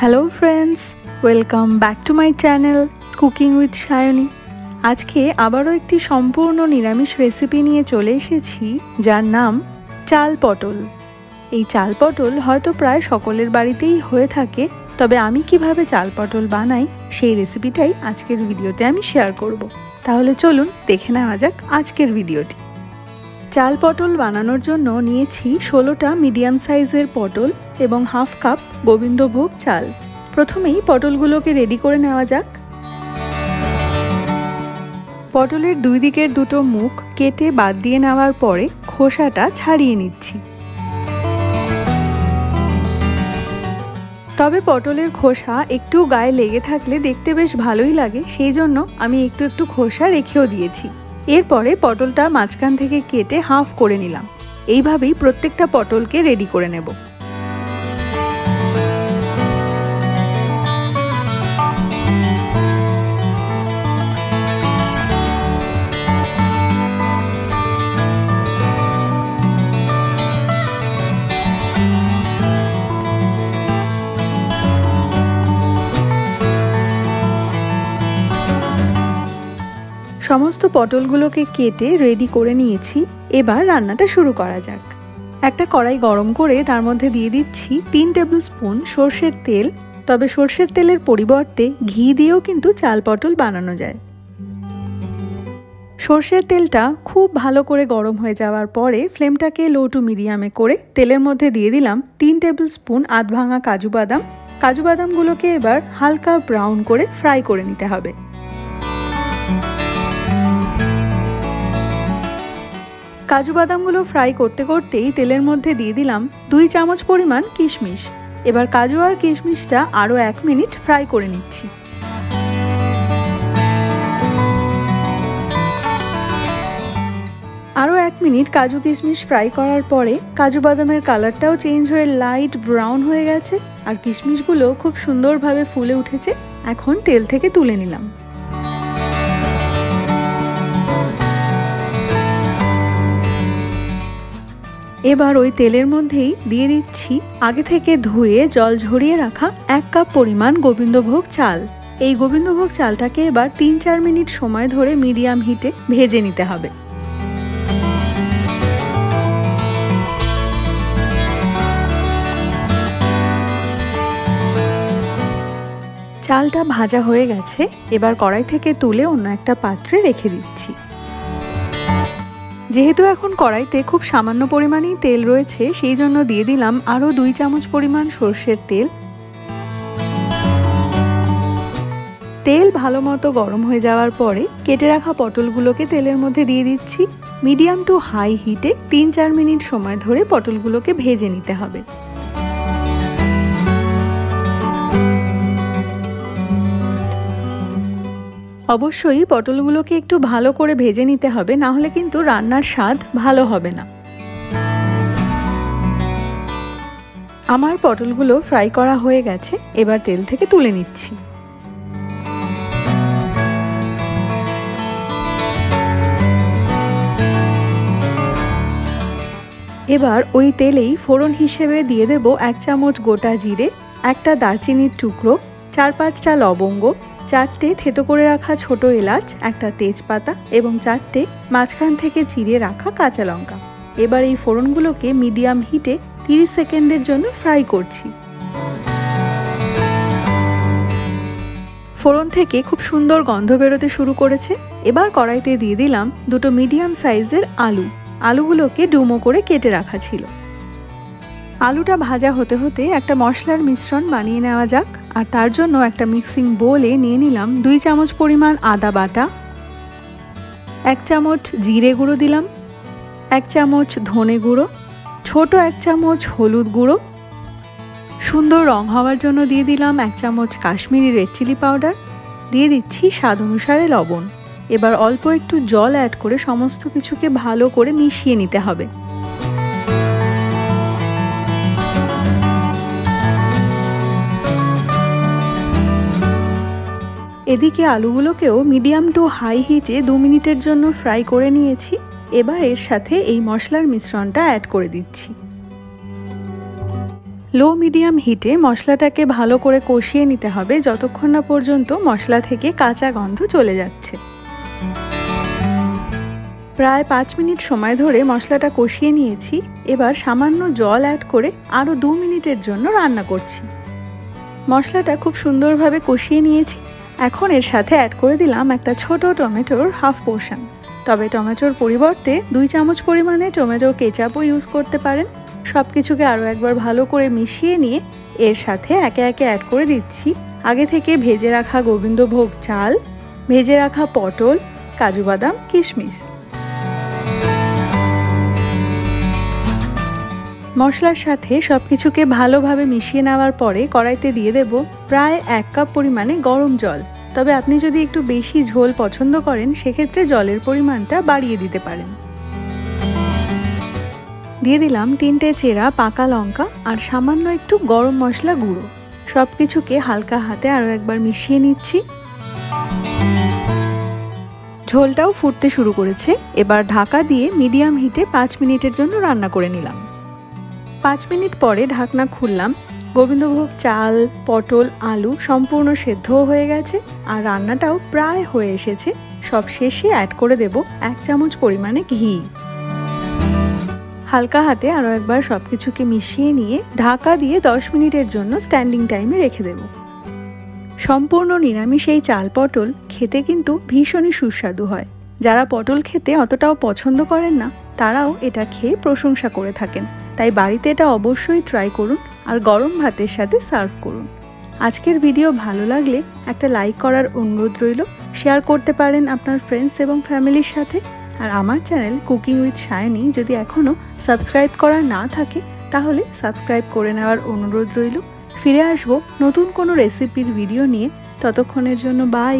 Hello friends, welcome back to my channel cooking with Sayani. আজকে আবারও একটি সম্পূর্ণ নিরামিষ রেসিপি নিয়ে চলে এসেছি, যার নাম চাল পটল। এই চাল পটল হয়তো প্রায় সকলের বাড়িতেই হয়ে থাকে, তবে আমি কিভাবে চাল পটল বানাই সেই রেসিপিটাই আজকের ভিডিওতে আমি শেয়ার করব। তাহলে চলুন দেখে নেওয়া যাক আজকের ভিডিওটি। চাল পটল বানানোর জন্য নিয়েছি 16টা মিডিয়াম সাইজের পটল এবং হাফ কাপ গোবিন্দভোগ চাল। প্রথমেই পটলগুলোকে রেডি করে নেওয়া যাক। পটলের দুই দিকের দুটো মুখ কেটে বাদ দিয়ে নেওয়ার পরে খোসাটা ছাড়িয়ে নিচ্ছি। তবে পটলের খোসা একটু গায়ে লেগে থাকলে দেখতে বেশ ভালোই লাগে, সেই জন্য আমি একটু খোসা রেখেও দিয়েছি। এরপরে পটলটা মাঝখান থেকে কেটে হাফ করে নিলাম। এইভাবেই প্রত্যেকটা পটলকে রেডি করে নেব। সমস্ত পটলগুলোকে কেটে রেডি করে নিয়েছি। এবার রান্নাটা শুরু করা যাক। একটা কড়াই গরম করে তার মধ্যে দিয়ে দিচ্ছি 3 টেবিল স্পুন সর্ষের তেল। তবে সর্ষের তেলের পরিবর্তে ঘি দিয়েও কিন্তু চাল পটল বানানো যায়। সর্ষের তেলটা খুব ভালো করে গরম হয়ে যাওয়ার পরে ফ্লেমটাকে লো টু মিডিয়ামে করে তেলের মধ্যে দিয়ে দিলাম 3 টেবিল স্পুন আধ ভাঙা কাজু বাদাম। কাজু বাদামগুলোকে এবার হালকা ব্রাউন করে ফ্রাই করে নিতে হবে। কাজু বাদামগুলো ফ্রাই করতে করতেই তেলের মধ্যে দিয়ে দিলাম 2 চামচ পরিমাণ কিশমিশ। এবার কাজু আর কিশমিশটা আরও 1 মিনিট ফ্রাই করে নিচ্ছি। আরও 1 মিনিট কাজু কিশমিশ ফ্রাই করার পরে কাজু বাদামের কালারটাও চেঞ্জ হয়ে লাইট ব্রাউন হয়ে গেছে আর কিশমিশগুলো খুব সুন্দরভাবে ফুলে উঠেছে। এখন তেল থেকে তুলে নিলাম। এবার ওই তেলের মধ্যেই দিয়ে দিচ্ছি আগে থেকে ধুয়ে জল ঝরিয়ে রাখা 1 কাপ পরিমাণ গোবিন্দভোগ চাল। এই গোবিন্দভোগ চালটাকে এবার 3-4 মিনিট সময় ধরে মিডিয়াম হিটে ভেজে নিতে হবে। চালটা ভাজা হয়ে গেছে। এবার কড়াই থেকে তুলে অন্য একটা পাত্রে রেখে দিচ্ছি। যেহেতু এখন কড়াইতে খুব সামান্য পরিমাণেই তেল রয়েছে, সেই জন্য দিয়ে দিলাম আরও 2 চামচ পরিমাণ সর্ষের তেল। তেল ভালো মতো গরম হয়ে যাওয়ার পরে কেটে রাখা পটলগুলোকে তেলের মধ্যে দিয়ে দিচ্ছি। মিডিয়াম টু হাই হিটে 3-4 মিনিট সময় ধরে পটলগুলোকে ভেজে নিতে হবে। অবশ্যই পটলগুলোকে একটু ভালো করে ভেজে নিতে হবে, না হলে কিন্তু রান্নার স্বাদ ভালো হবে না। আমার পটলগুলো ফ্রাই করা হয়ে গেছে। এবার তেল থেকে তুলে নিচ্ছি। এবার ওই তেলেই ফোড়ন হিসেবে দিয়ে দেব 1 চামচ গোটা জিরে, একটা দারচিনির টুকরো, 4-5টা লবঙ্গ, 4টে থেতো করে রাখা ছোট এলাচ, একটা তেজপাতা এবং 4টে মাঝখান থেকে চিড়ে রাখা কাঁচা লঙ্কা। এবার এই ফোড়নগুলোকে মিডিয়াম হিটে 30 সেকেন্ডের জন্য ফ্রাই করছি। ফোড়ন থেকে খুব সুন্দর গন্ধ বেরোতে শুরু করেছে। এবার কড়াইতে দিয়ে দিলাম 2টো মিডিয়াম সাইজের আলু। আলুগুলোকে ডুমো করে কেটে রাখা ছিল। আলুটা ভাজা হতে হতে একটা মশলার মিশ্রণ বানিয়ে নেওয়া যাক। আর তার জন্য একটা মিক্সিং বোলে নিয়ে নিলাম 2 চামচ পরিমাণ আদা বাটা, 1 চামচ জিরে গুঁড়ো দিলাম, 1 চামচ ধনে গুঁড়ো, ছোট 1 চামচ হলুদ গুঁড়ো, সুন্দর রং হওয়ার জন্য দিয়ে দিলাম 1 চামচ কাশ্মীরি রেড চিলি পাউডার, দিয়ে দিচ্ছি স্বাদ অনুসারে লবণ। এবার অল্প একটু জল অ্যাড করে সমস্ত কিছুকে ভালো করে মিশিয়ে নিতে হবে। এদিকে আলুগুলোকেও মিডিয়াম টু হাই হিটে 2 মিনিটের জন্য ফ্রাই করে নিয়েছি। এবার এর সাথে এই মশলার মিশ্রণটা অ্যাড করে দিচ্ছি। লো মিডিয়াম হিটে মশলাটাকে ভালো করে কষিয়ে নিতে হবে যতক্ষণ না পর্যন্ত মশলা থেকে কাঁচা গন্ধ চলে যাচ্ছে। প্রায় 5 মিনিট সময় ধরে মশলাটা কষিয়ে নিয়েছি। এবার সামান্য জল অ্যাড করে আরও 2 মিনিটের জন্য রান্না করছি। মশলাটা খুব সুন্দরভাবে কষিয়ে নিয়েছি। এখন এর সাথে অ্যাড করে দিলাম একটা ছোট টমেটোর হাফ পোর্শন। তবে টমেটোর পরিবর্তে 2 চামচ পরিমাণে টমেটো কেচাপও ইউজ করতে পারেন। সব কিছুকে আরও একবার ভালো করে মিশিয়ে নিয়ে এর সাথে একে একে অ্যাড করে দিচ্ছি আগে থেকে ভেজে রাখা গোবিন্দভোগ চাল, ভেজে রাখা পটল, কাজু বাদাম, কিশমিশ। মশলার সাথে সব কিছুকে ভালোভাবে মিশিয়ে নেওয়ার পরে কড়াইতে দিয়ে দেব প্রায় 1 কাপ পরিমাণে গরম জল। তবে আপনি যদি একটু বেশি ঝোল পছন্দ করেন সেক্ষেত্রে জলের পরিমাণটা বাড়িয়ে দিতে পারেন। দিয়ে দিলাম 3টে চেরা পাকা লঙ্কা আর সামান্য একটু গরম মশলা গুঁড়ো। সব কিছুকে হালকা হাতে আরও একবার মিশিয়ে নিচ্ছি। ঝোলটাও ফুটতে শুরু করেছে। এবার ঢাকা দিয়ে মিডিয়াম হিটে 5 মিনিটের জন্য রান্না করে নিলাম। 5 মিনিট পরে ঢাকনা খুললাম। গোবিন্দভোগ চাল, পটল, আলু সম্পূর্ণ সেদ্ধও হয়ে গেছে আর রান্নাটাও প্রায় হয়ে এসেছে। সব শেষে অ্যাড করে দেব 1 চামচ পরিমাণে ঘি। হালকা হাতে আরও একবার সব কিছুকে মিশিয়ে নিয়ে ঢাকা দিয়ে 10 মিনিটের জন্য স্ট্যান্ডিং টাইমে রেখে দেব। সম্পূর্ণ নিরামিষ এই চাল পটল খেতে কিন্তু ভীষণই সুস্বাদু হয়। যারা পটল খেতে অতটাও পছন্দ করেন না তারাও এটা খেয়ে প্রশংসা করে থাকেন। তাই বাড়িতে এটা অবশ্যই ট্রাই করুন আর গরম ভাতের সাথে সার্ভ করুন। আজকের ভিডিও ভালো লাগলে একটা লাইক করার অনুরোধ রইল। শেয়ার করতে পারেন আপনার ফ্রেন্ডস এবং ফ্যামিলির সাথে। আর আমার চ্যানেল কুকিং উইথ সায়নী যদি এখনও সাবস্ক্রাইব করা না থাকে তাহলে সাবস্ক্রাইব করে নেওয়ার অনুরোধ রইল। ফিরে আসবো নতুন কোনো রেসিপির ভিডিও নিয়ে। ততক্ষণের জন্য বাই।